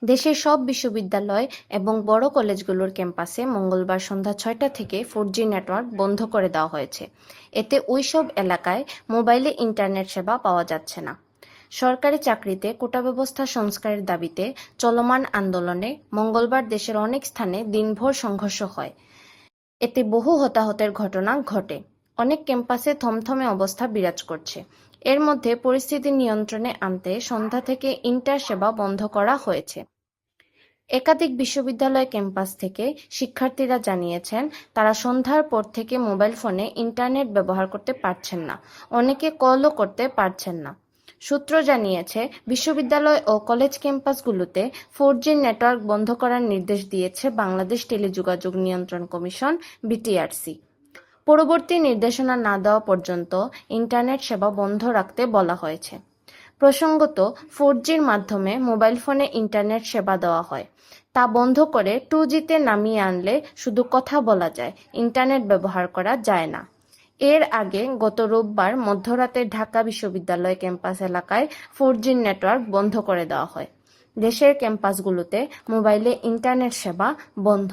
দেশের সব বিশ্ববিদ্যালয় এবং বড় কলেজগুলোর ক্যাম্পাসে মঙ্গলবার সন্ধ্যা ৬টা থেকে 4G নেটওয়ার্ক বন্ধ করে দেওয়া হয়েছে। এতে ওইসব এলাকায় মোবাইলে ইন্টারনেট সেবা পাওয়া যাচ্ছে না। সরকারি চাকরিতে কোটা ব্যবস্থা সংস্কারের দাবিতে চলমান আন্দোলনে মঙ্গলবার দেশের অনেক স্থানে দিনভর সংঘর্ষ হয়। এতে বহু হতাহতের ঘটনা ঘটে। অনেক ক্যাম্পাসে থমথমে অবস্থা বিরাজ করছে। এর মধ্যে পরিস্থিতি নিয়ন্ত্রণে আনতে সন্ধ্যা থেকে ইন্টার সেবা বন্ধ করা হয়েছে। একাধিক বিশ্ববিদ্যালয় ক্যাম্পাস থেকে শিক্ষার্থীরা জানিয়েছেন, তারা সন্ধ্যার পর থেকে মোবাইল ফোনে ইন্টারনেট ব্যবহার করতে পারছেন না, অনেকে কলও করতে পারছেন না। সূত্র জানিয়েছে, বিশ্ববিদ্যালয় ও কলেজ ক্যাম্পাসগুলোতে 4G নেটওয়ার্ক বন্ধ করার নির্দেশ দিয়েছে বাংলাদেশ টেলিযোগাযোগ নিয়ন্ত্রণ কমিশন (বিটিআরসি). পরবর্তী নির্দেশনা না দেওয়া পর্যন্ত ইন্টারনেট সেবা বন্ধ রাখতে বলা হয়েছে। প্রসঙ্গত, 4Gর মাধ্যমে মোবাইল ফোনে ইন্টারনেট সেবা দেওয়া হয়। তা বন্ধ করে 2Gতে নামিয়ে আনলে শুধু কথা বলা যায়, ইন্টারনেট ব্যবহার করা যায় না। এর আগে গত রোববার মধ্যরাতে ঢাকা বিশ্ববিদ্যালয় ক্যাম্পাস এলাকায় 4G নেটওয়ার্ক বন্ধ করে দেওয়া হয়। দেশের ক্যাম্পাসগুলোতে মোবাইলে ইন্টারনেট সেবা বন্ধ।